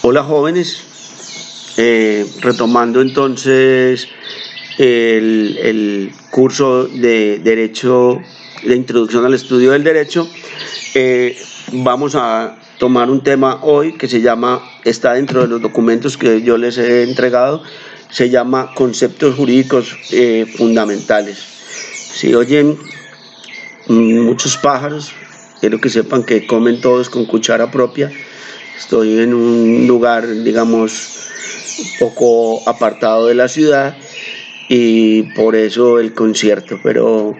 Hola jóvenes. Retomando entonces el curso de Derecho, de Introducción al Estudio del Derecho, vamos a tomar un tema hoy que se llama, está dentro de los documentos que yo les he entregado, se llama Conceptos Jurídicos Fundamentales. Si oyen muchos pájaros, quiero que sepan que comen todos con cuchara propia. Estoy en un lugar, digamos, poco apartado de la ciudad y por eso el concierto, pero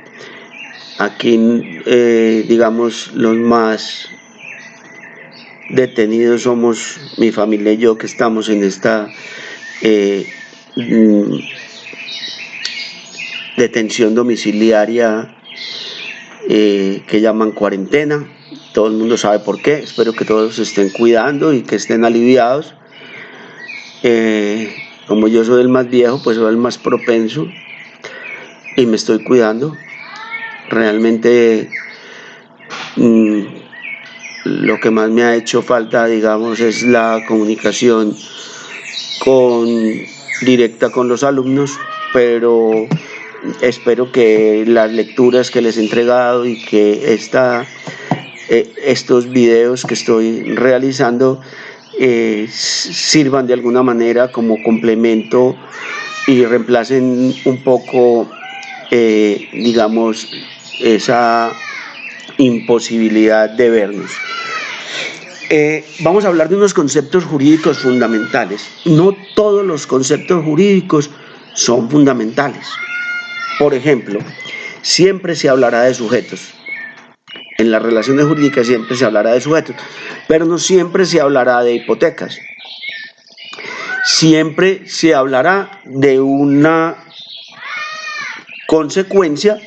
aquí, digamos, los más detenidos somos mi familia y yo, que estamos en esta detención domiciliaria que llaman cuarentena. Todo el mundo sabe por qué. Espero que todos se estén cuidando y que estén aliviados. Como yo soy el más viejo, pues soy el más propenso y me estoy cuidando. Realmente lo que más me ha hecho falta, digamos, es la comunicación directa con los alumnos, pero espero que las lecturas que les he entregado y que estos videos que estoy realizando sirvan de alguna manera como complemento y reemplacen un poco, digamos, esa imposibilidad de vernos. Vamos a hablar de unos conceptos jurídicos fundamentales. No todos los conceptos jurídicos son fundamentales. Por ejemplo, siempre se hablará de sujetos. En las relaciones jurídicas siempre se hablará de sujetos, pero no siempre se hablará de hipotecas. Siempre se hablará de una consecuencia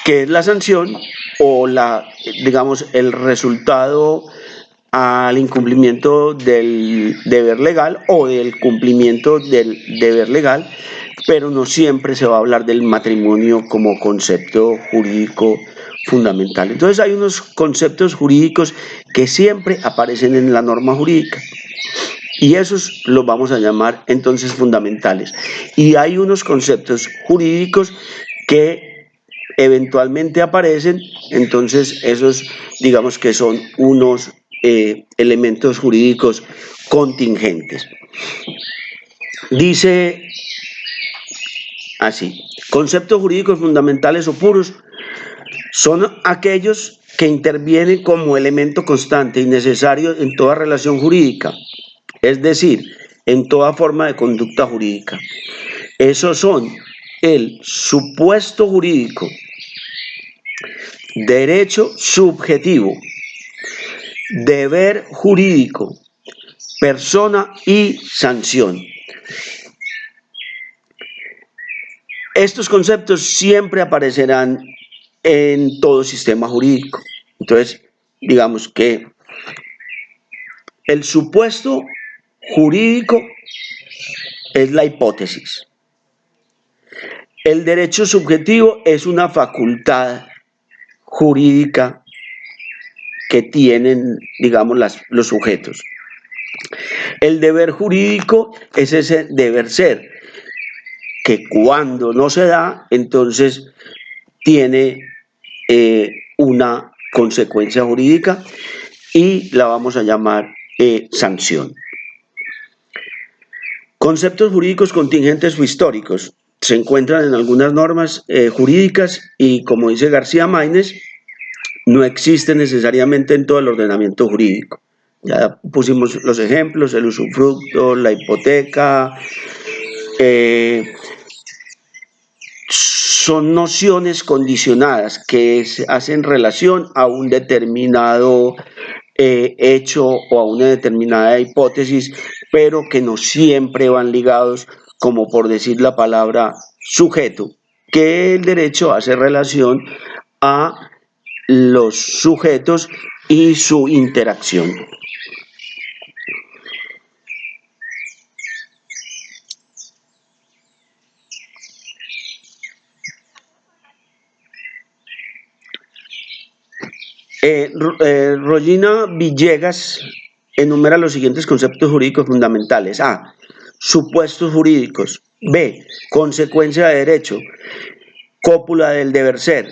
que es la sanción o digamos, el resultado al incumplimiento del deber legal o del cumplimiento del deber legal, pero no siempre se va a hablar del matrimonio como concepto jurídico fundamental. Entonces hay unos conceptos jurídicos que siempre aparecen en la norma jurídica y esos los vamos a llamar entonces fundamentales. Y hay unos conceptos jurídicos que eventualmente aparecen, entonces esos digamos que son unos elementos jurídicos contingentes. Dice así: conceptos jurídicos fundamentales o puros son aquellos que intervienen como elemento constante y necesario en toda relación jurídica, es decir, en toda forma de conducta jurídica. Esos son el supuesto jurídico, derecho subjetivo, deber jurídico, persona y sanción. Estos conceptos siempre aparecerán en todo sistema jurídico. Entonces, digamos que el supuesto jurídico es la hipótesis. El derecho subjetivo es una facultad jurídica que tienen, digamos, los sujetos. El deber jurídico es ese deber ser, que cuando no se da, entonces tiene una consecuencia jurídica y la vamos a llamar sanción. Conceptos jurídicos contingentes o históricos se encuentran en algunas normas jurídicas y, como dice García Maínez, no existen necesariamente en todo el ordenamiento jurídico. Ya pusimos los ejemplos: el usufructo, la hipoteca. Son nociones condicionadas que hacen relación a un determinado hecho o a una determinada hipótesis, pero que no siempre van ligados, como por decir la palabra sujeto, que el derecho hace relación a los sujetos y su interacción. Rollina Villegas enumera los siguientes conceptos jurídicos fundamentales. A. Supuestos jurídicos. B. Consecuencia de derecho. Cópula del deber ser.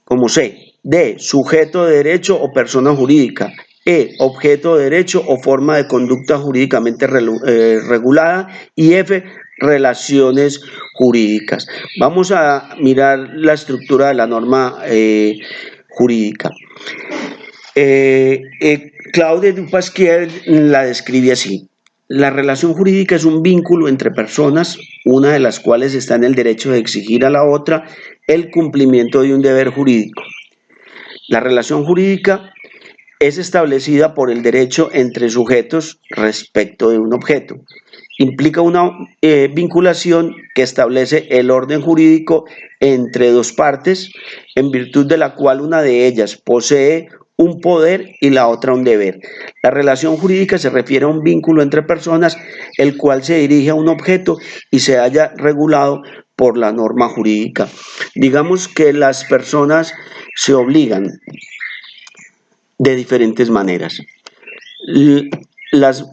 Como C. D. Sujeto de derecho o persona jurídica. E. Objeto de derecho o forma de conducta jurídicamente regulada. Y F. Relaciones jurídicas. Vamos a mirar la estructura de la norma jurídica. Claude Dupasquier la describe así. La relación jurídica es un vínculo entre personas, una de las cuales está en el derecho de exigir a la otra el cumplimiento de un deber jurídico. La relación jurídica es establecida por el derecho entre sujetos respecto de un objeto. Implica una vinculación que establece el orden jurídico entre dos partes, en virtud de la cual una de ellas posee un poder y la otra un deber. La relación jurídica se refiere a un vínculo entre personas, el cual se dirige a un objeto y se halla regulado por la norma jurídica. Digamos que las personas se obligan de diferentes maneras. Las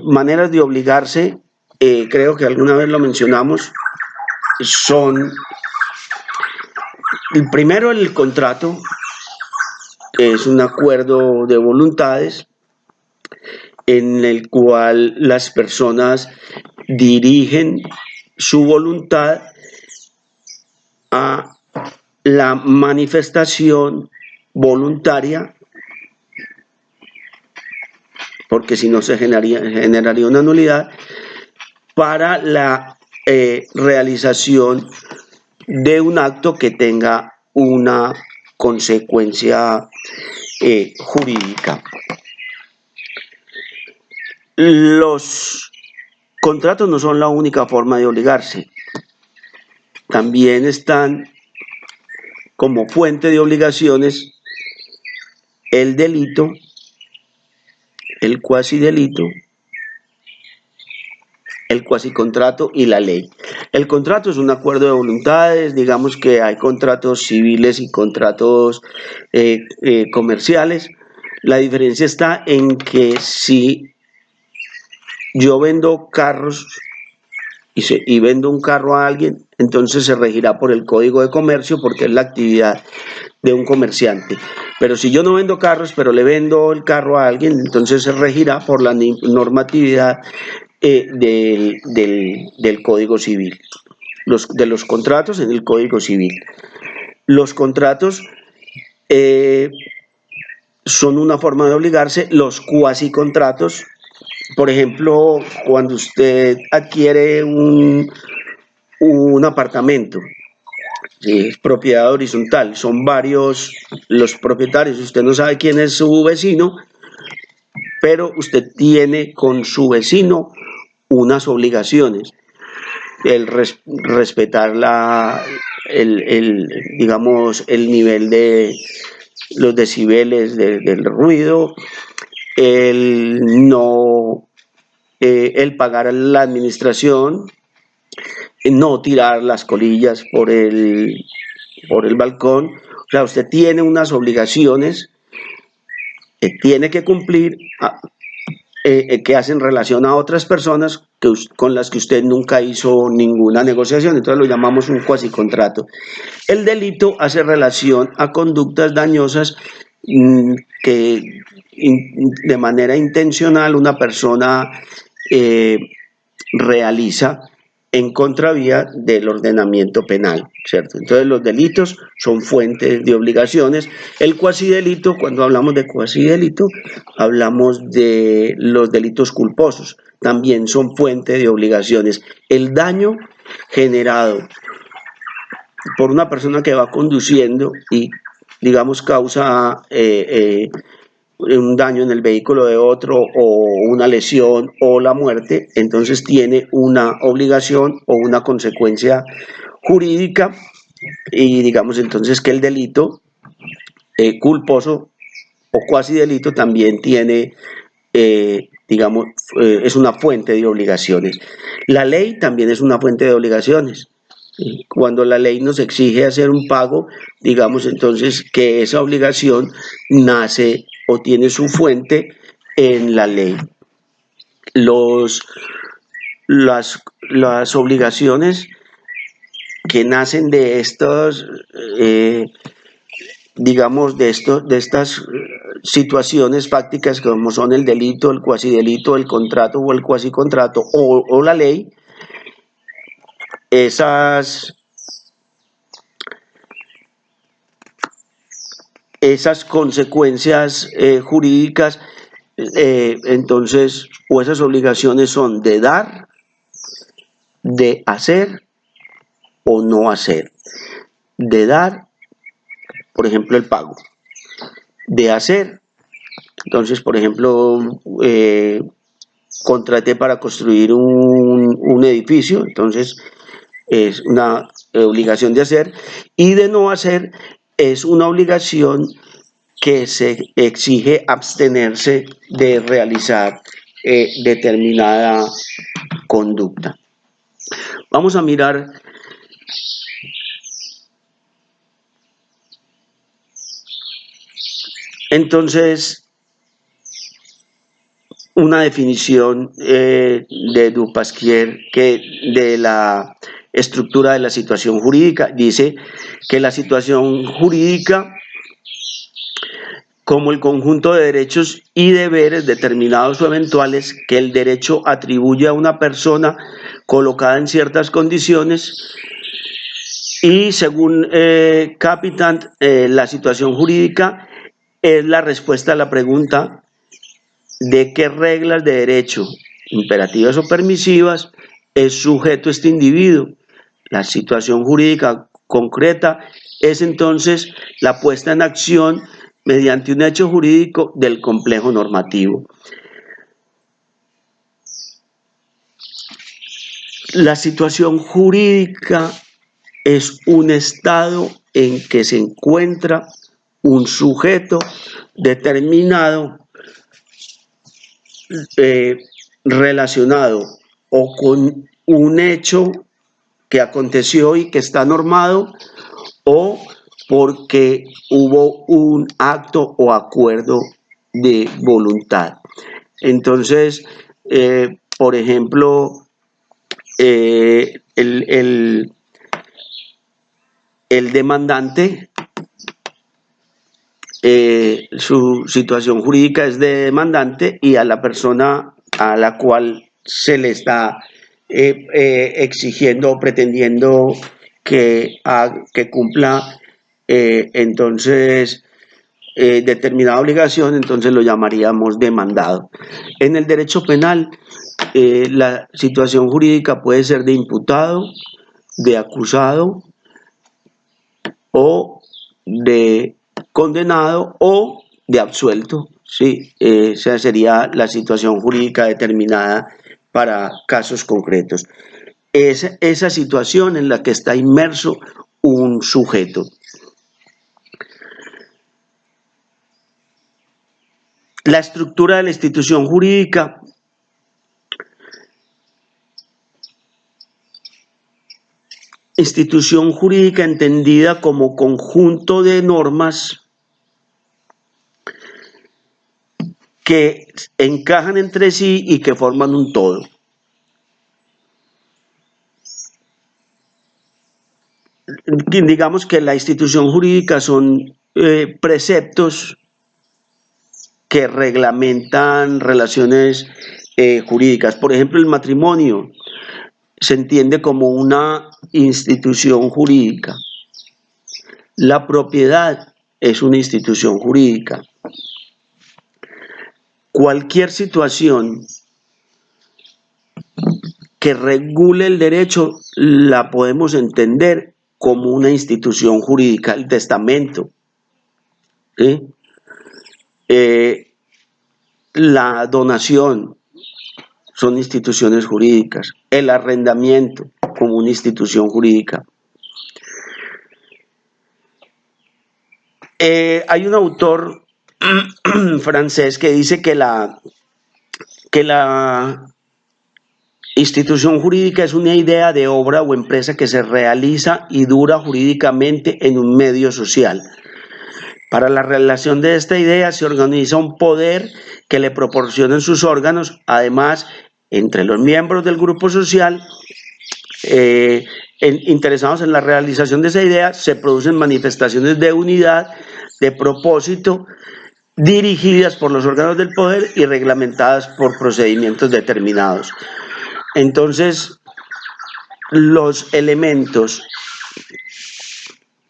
maneras de obligarse, creo que alguna vez lo mencionamos, son el primero, el contrato, que es un acuerdo de voluntades en el cual las personas dirigen su voluntad a la manifestación voluntaria, porque si no se generaría una nulidad, para la realización de un acto que tenga una consecuencia jurídica. Los contratos no son la única forma de obligarse. También están como fuente de obligaciones el delito, el cuasidelito, el cuasicontrato y la ley. El contrato es un acuerdo de voluntades, digamos que hay contratos civiles y contratos comerciales. La diferencia está en que si yo vendo carros y vendo un carro a alguien, entonces se regirá por el Código de Comercio porque es la actividad de un comerciante. Pero si yo no vendo carros, pero le vendo el carro a alguien, entonces se regirá por la normatividad del Código Civil, de los contratos en el Código Civil. Los contratos son una forma de obligarse. Los cuasicontratos, por ejemplo, cuando usted adquiere un apartamento, ¿sí? Es propiedad horizontal, son varios los propietarios, usted no sabe quién es su vecino, pero usted tiene con su vecino unas obligaciones, el respetar digamos, el nivel de los decibeles del ruido, el pagar a la administración, no tirar las colillas por el balcón. O sea, usted tiene unas obligaciones que tiene que cumplir, que hacen relación a otras personas con las que usted nunca hizo ninguna negociación, entonces lo llamamos un cuasicontrato. El delito hace relación a conductas dañosas que de manera intencional una persona realiza en contravía del ordenamiento penal, ¿cierto? Entonces los delitos son fuentes de obligaciones. El cuasidelito, cuando hablamos de cuasidelito, hablamos de los delitos culposos, también son fuente de obligaciones. El daño generado por una persona que va conduciendo y, digamos, causa un daño en el vehículo de otro o una lesión o la muerte, entonces tiene una obligación o una consecuencia jurídica, y digamos entonces que el delito culposo o cuasi delito también tiene, digamos, es una fuente de obligaciones. La ley también es una fuente de obligaciones. Cuando la ley nos exige hacer un pago, digamos entonces que esa obligación nace o tiene su fuente en la ley. Las obligaciones que nacen de estos, digamos, de estas situaciones fácticas como son el delito, el cuasidelito, el contrato o el cuasicontrato o la ley, esas consecuencias jurídicas, entonces, o esas obligaciones son de dar, de hacer o no hacer. De dar, por ejemplo, el pago. De hacer, entonces, por ejemplo, contraté para construir un edificio, entonces es una obligación de hacer, y de no hacer es una obligación que se exige abstenerse de realizar determinada conducta. Vamos a mirar entonces una definición de Dupasquier que de la estructura de la situación jurídica. Dice que la situación jurídica como el conjunto de derechos y deberes determinados o eventuales que el derecho atribuye a una persona colocada en ciertas condiciones, y según Capitant, la situación jurídica es la respuesta a la pregunta de qué reglas de derecho, imperativas o permisivas, es sujeto este individuo. La situación jurídica concreta es entonces la puesta en acción mediante un hecho jurídico del complejo normativo. La situación jurídica es un estado en que se encuentra un sujeto determinado relacionado o con un hecho que aconteció y que está normado, o porque hubo un acto o acuerdo de voluntad. Entonces, por ejemplo, el demandante, su situación jurídica es de demandante, y a la persona a la cual se le está exigiendo o pretendiendo que cumpla entonces determinada obligación, entonces lo llamaríamos demandado. En el derecho penal, la situación jurídica puede ser de imputado, de acusado o de condenado o de absuelto, ¿sí? Esa sería la situación jurídica determinada para casos concretos. Es esa situación en la que está inmerso un sujeto. La estructura de la institución jurídica entendida como conjunto de normas que encajan entre sí y que forman un todo. Digamos que la institución jurídica son preceptos que reglamentan relaciones jurídicas. Por ejemplo, el matrimonio se entiende como una institución jurídica. La propiedad es una institución jurídica. Cualquier situación que regule el derecho la podemos entender como una institución jurídica. El testamento, ¿sí? La donación son instituciones jurídicas. El arrendamiento como una institución jurídica. Hay un autor francés que dice que la Institución jurídica es una idea de obra o empresa que se realiza y dura jurídicamente en un medio social. Para la realización de esta idea se organiza un poder que le proporcionan sus órganos. Además, entre los miembros del grupo social interesados en la realización de esa idea, se producen manifestaciones de unidad, de propósito, dirigidas por los órganos del poder y reglamentadas por procedimientos determinados. Entonces, los elementos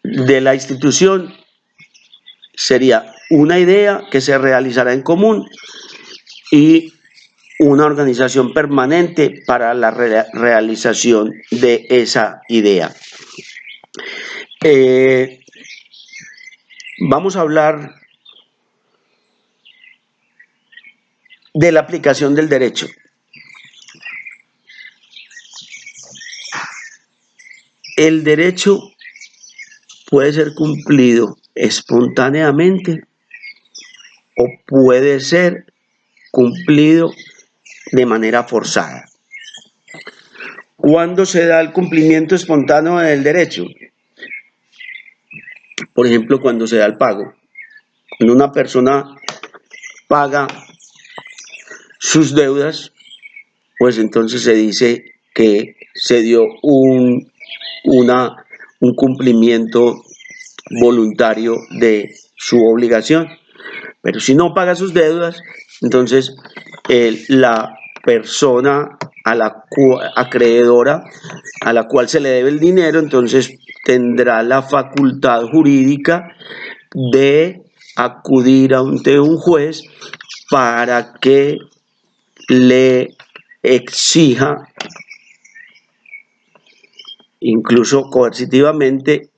de la institución sería una idea que se realizará en común y una organización permanente para la realización de esa idea. Vamos a hablar de la aplicación del derecho. El derecho puede ser cumplido espontáneamente o puede ser cumplido de manera forzada. ¿Cuándo se da el cumplimiento espontáneo del derecho? Por ejemplo, cuando se da el pago. Cuando una persona paga sus deudas, pues entonces se dice que se dio un cumplimiento voluntario de su obligación. Pero si no paga sus deudas, entonces la persona acreedora a la cual se le debe el dinero, entonces tendrá la facultad jurídica de acudir ante un juez para que le exija, incluso coercitivamente,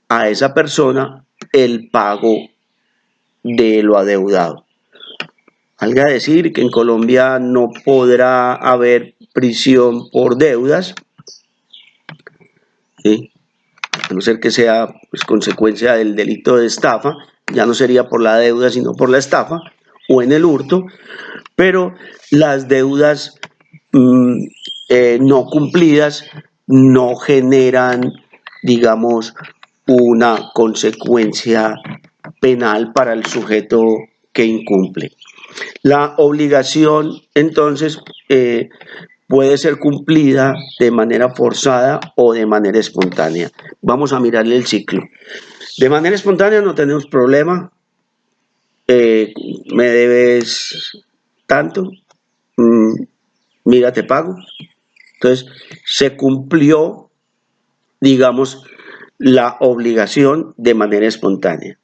a esa persona el pago de lo adeudado. Valga decir que en Colombia no podrá haber prisión por deudas, ¿sí? A no ser que sea pues, consecuencia del delito de estafa, ya no sería por la deuda sino por la estafa o en el hurto, pero las deudas no cumplidas no generan, digamos, una consecuencia penal para el sujeto que incumple. La obligación, entonces, puede ser cumplida de manera forzada o de manera espontánea. Vamos a mirarle el ciclo. De manera espontánea no tenemos problema. Me debes tanto, mira, te pago. Entonces, se cumplió, digamos, la obligación de manera espontánea.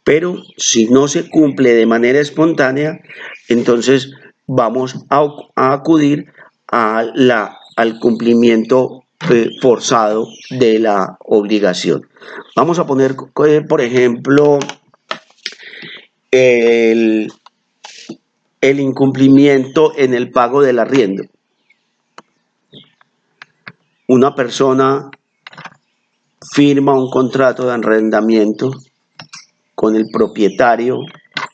Pero si no se cumple de manera espontánea, entonces vamos a acudir al cumplimiento forzado de la obligación. Vamos a poner, por ejemplo, el incumplimiento en el pago del arriendo. Una persona firma un contrato de arrendamiento con el propietario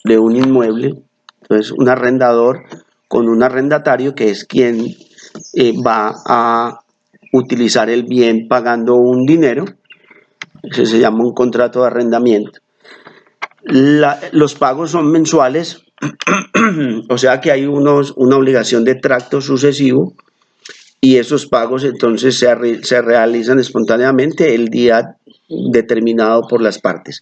de un inmueble, entonces un arrendador con un arrendatario que es quien va a utilizar el bien pagando un dinero. Eso se llama un contrato de arrendamiento. Los pagos son mensuales, o sea que hay una obligación de tracto sucesivo y esos pagos entonces se realizan espontáneamente el día determinado por las partes.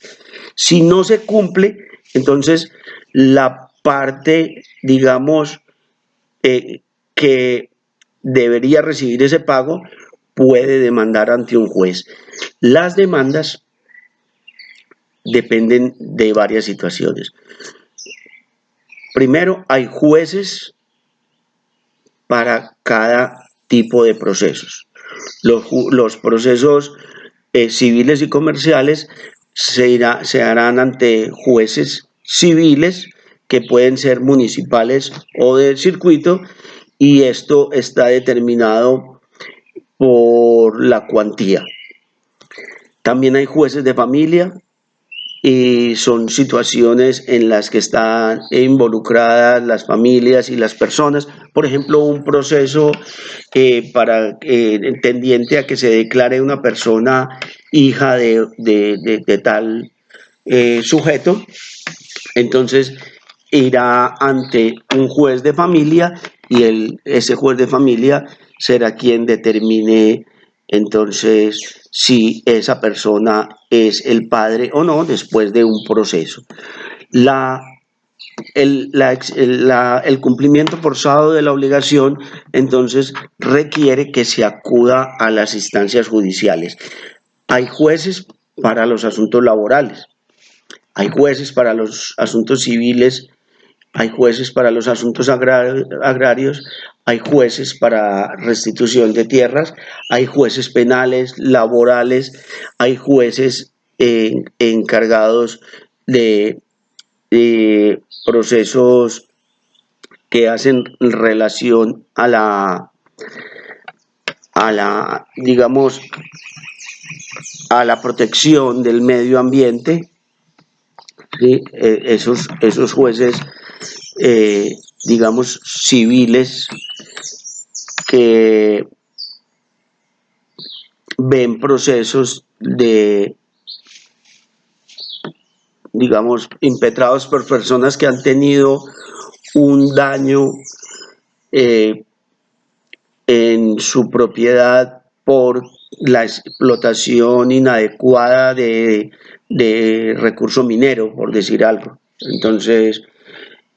Si no se cumple, entonces la parte, digamos, que debería recibir ese pago puede demandar ante un juez. Las demandas dependen de varias situaciones. Primero, hay jueces para cada tipo de procesos. Los procesos civiles y comerciales se harán ante jueces civiles que pueden ser municipales o del circuito, y esto está determinado por la cuantía. También hay jueces de familia, y son situaciones en las que están involucradas las familias y las personas. Por ejemplo, un proceso tendiente a que se declare una persona hija de tal sujeto, entonces irá ante un juez de familia y ese juez de familia será quien determine entonces si esa persona es el padre o no después de un proceso. El cumplimiento forzado de la obligación entonces requiere que se acuda a las instancias judiciales. Hay jueces para los asuntos laborales, hay jueces para los asuntos civiles, hay jueces para los asuntos agrarios, hay jueces para restitución de tierras, hay jueces penales, laborales, hay jueces encargados de procesos que hacen relación digamos, a la protección del medio ambiente. ¿Sí? Esos jueces, digamos, civiles que ven procesos digamos, impetrados por personas que han tenido un daño en su propiedad por la explotación inadecuada de recurso minero, por decir algo. Entonces,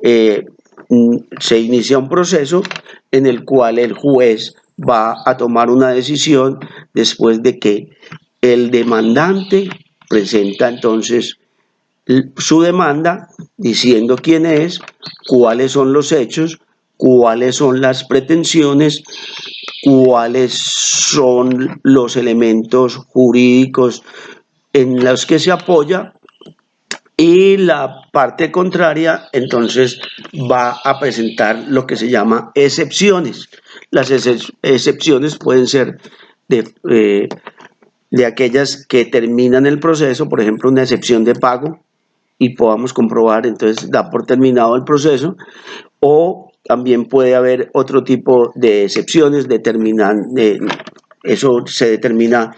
se inicia un proceso en el cual el juez va a tomar una decisión después de que el demandante presenta entonces su demanda diciendo quién es, cuáles son los hechos, cuáles son las pretensiones, cuáles son los elementos jurídicos en los que se apoya, y la parte contraria entonces va a presentar lo que se llama excepciones. Las excepciones pueden ser de aquellas que terminan el proceso, por ejemplo, una excepción de pago, y podamos comprobar, entonces da por terminado el proceso, o también puede haber otro tipo de excepciones, eso se determina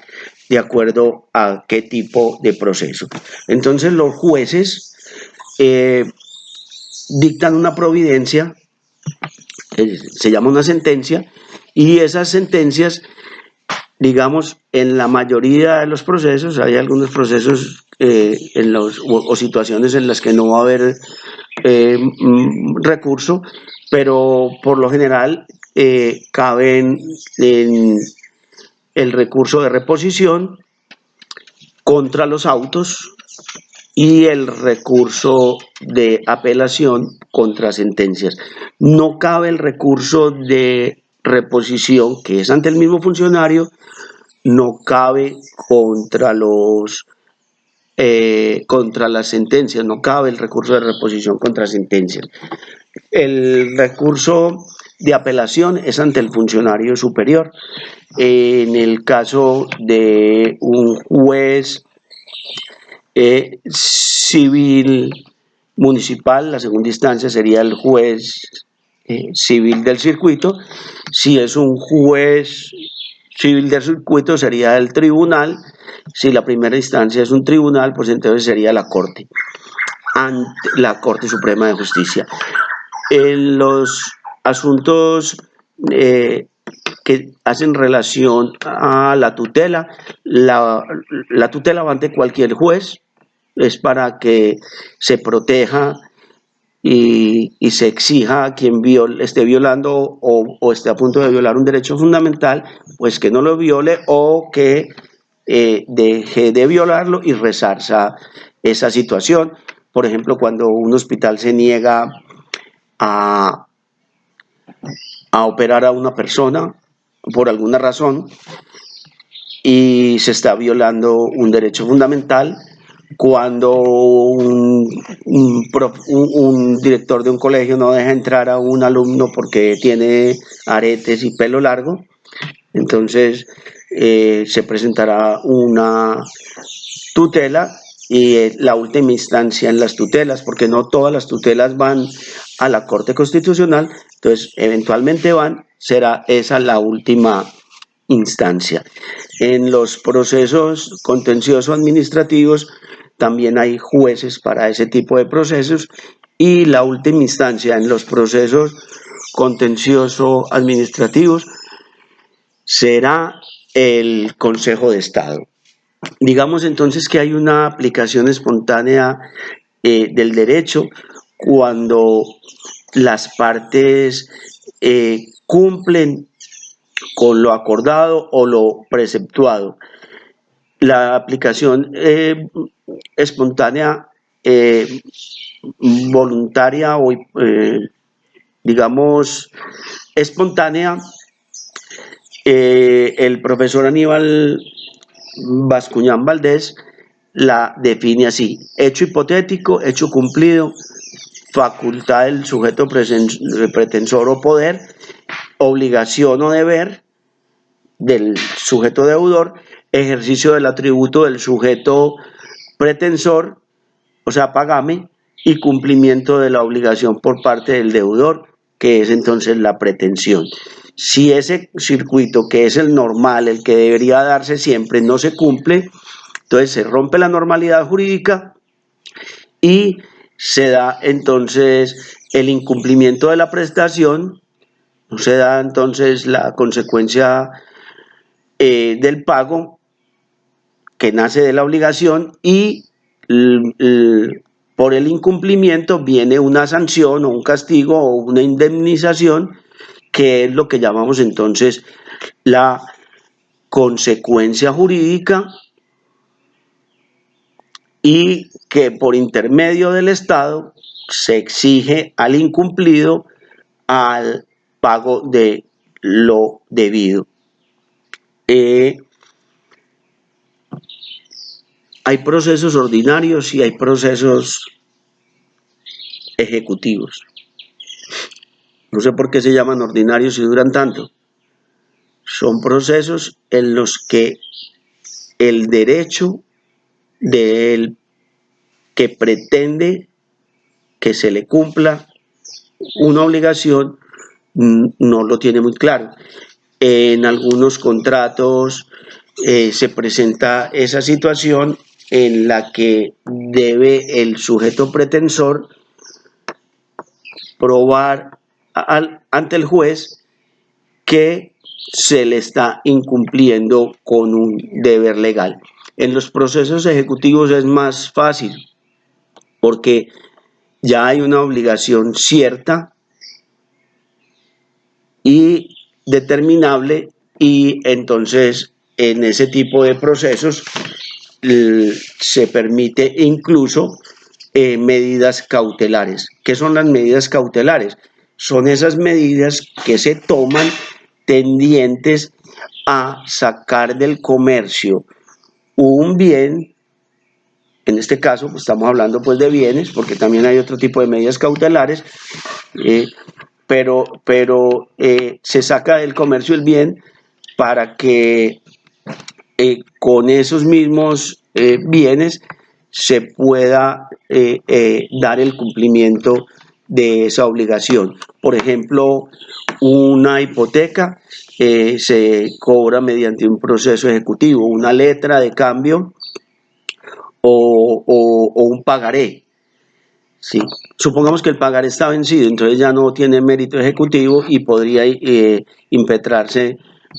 de acuerdo a qué tipo de proceso. Entonces los jueces dictan una providencia, se llama una sentencia, y esas sentencias, digamos, en la mayoría de los procesos, hay algunos procesos o situaciones en las que no va a haber recurso, pero por lo general caben en el recurso de reposición contra los autos y el recurso de apelación contra sentencias. No cabe el recurso de reposición, que es ante el mismo funcionario, no cabe contra las sentencias, no cabe el recurso de reposición contra sentencias. El recurso de apelación es ante el funcionario superior. En el caso de un juez civil municipal, la segunda instancia sería el juez civil del circuito. Si es un juez civil del circuito, sería el tribunal. Si la primera instancia es un tribunal, pues entonces sería la Corte, ante la Corte Suprema de Justicia. En los asuntos que hacen relación a la tutela, la tutela va ante cualquier juez, es para que se proteja y se exija a quien esté violando o esté a punto de violar un derecho fundamental, pues que no lo viole o que deje de violarlo y resarza esa situación. Por ejemplo, cuando un hospital se niega a operar a una persona por alguna razón y se está violando un derecho fundamental, cuando un director de un colegio no deja entrar a un alumno porque tiene aretes y pelo largo, entonces se presentará una tutela la última instancia en las tutelas, porque no todas las tutelas van a la Corte Constitucional, entonces eventualmente será esa la última instancia. En los procesos contenciosos administrativos también hay jueces para ese tipo de procesos, y la última instancia en los procesos contencioso administrativos será el Consejo de Estado. Digamos entonces que hay una aplicación espontánea del derecho cuando las partes cumplen con lo acordado o lo preceptuado. La aplicación espontánea, voluntaria o digamos espontánea, el profesor Aníbal Bascuñán Valdés la define así: hecho hipotético, hecho cumplido, facultad del sujeto pretensor o poder, obligación o deber del sujeto deudor, ejercicio del atributo del sujeto pretensor, o sea, pagame, y cumplimiento de la obligación por parte del deudor, que es entonces la pretensión. Si ese circuito, que es el normal, el que debería darse siempre, no se cumple, entonces se rompe la normalidad jurídica y se da entonces el incumplimiento de la prestación, no se da entonces la consecuencia del pago que nace de la obligación, y por el incumplimiento viene una sanción o un castigo o una indemnización, que es lo que llamamos entonces la consecuencia jurídica, y que por intermedio del Estado se exige al incumplido al pago de lo debido. Hay procesos ordinarios y hay procesos ejecutivos. No sé por qué se llaman ordinarios y duran tanto. Son procesos en los que el derecho del que pretende que se le cumpla una obligación no lo tiene muy claro. En algunos contratos se presenta esa situación en la que debe el sujeto pretensor probar ante el juez que se le está incumpliendo con un deber legal. En los procesos ejecutivos es más fácil, porque ya hay una obligación cierta y determinable, y entonces en ese tipo de procesos se permite incluso medidas cautelares. ¿Qué son las medidas cautelares? Son esas medidas que se toman tendientes a sacar del comercio un bien. En este caso pues estamos hablando pues de bienes, porque también hay otro tipo de medidas cautelares, pero se saca del comercio el bien para que con esos mismos bienes se pueda dar el cumplimiento de esa obligación. Por ejemplo, una hipoteca se cobra mediante un proceso ejecutivo, una letra de cambio o un pagaré. Sí. Supongamos que el pagaré está vencido, entonces ya no tiene mérito ejecutivo y podría impetrarse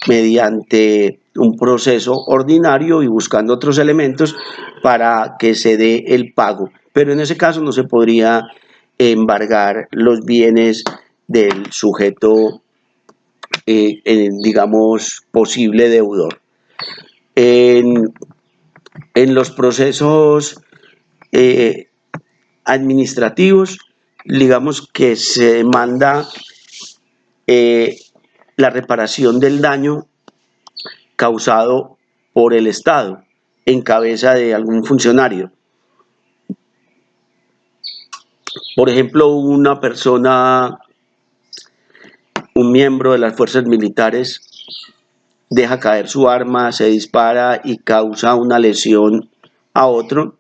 mediante un proceso ordinario y buscando otros elementos para que se dé el pago. Pero en ese caso no se podría embargar los bienes del sujeto, digamos, posible deudor. En los procesos administrativos, digamos que se demanda la reparación del daño causado por el Estado en cabeza de algún funcionario. Por ejemplo, una persona, un miembro de las fuerzas militares, deja caer su arma, se dispara y causa una lesión a otro,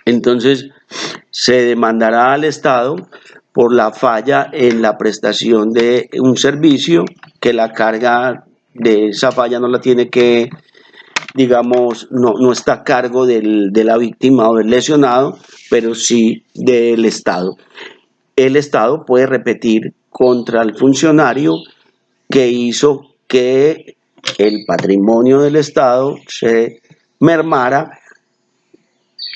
entonces se demandará al Estado por la falla en la prestación de un servicio, que la carga de esa falla no la tiene que, digamos, no está a cargo de la víctima o del lesionado, pero sí del Estado. El Estado puede repetir contra el funcionario que hizo que el patrimonio del Estado se mermara,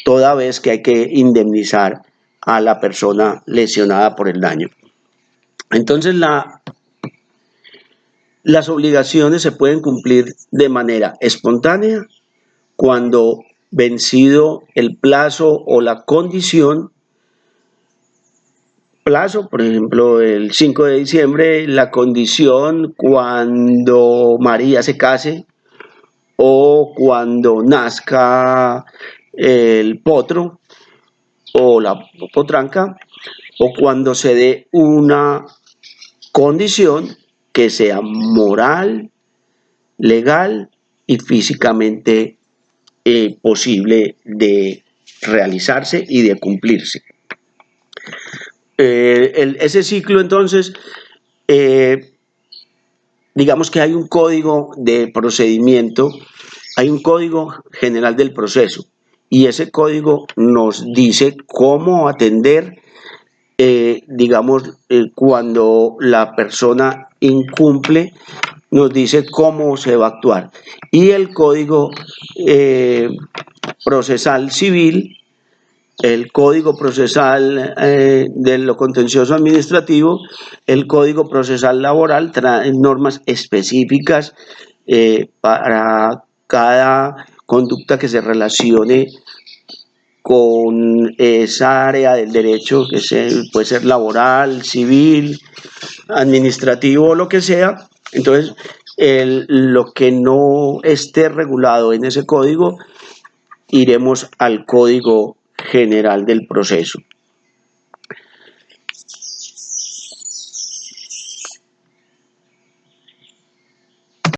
toda vez que hay que indemnizar a la persona lesionada por el daño. Entonces, las obligaciones se pueden cumplir de manera espontánea cuando, vencido el plazo o la condición, plazo, por ejemplo, el 5 de diciembre, la condición cuando María se case o cuando nazca el potro o la potranca, o cuando se dé una condición que sea moral, legal y físicamente posible de realizarse y de cumplirse. Ese ciclo, entonces, digamos que hay un código de procedimiento, hay un código general del proceso, y ese código nos dice cómo atender, digamos, cuando la persona incumple, nos dice cómo se va a actuar. Y el Código Procesal Civil, el Código Procesal de lo Contencioso Administrativo, el Código Procesal Laboral trae normas específicas para cada conducta que se relacione con esa área del derecho, que puede ser laboral, civil, administrativo o lo que sea. Entonces, lo que no esté regulado en ese código, iremos al Código General del Proceso.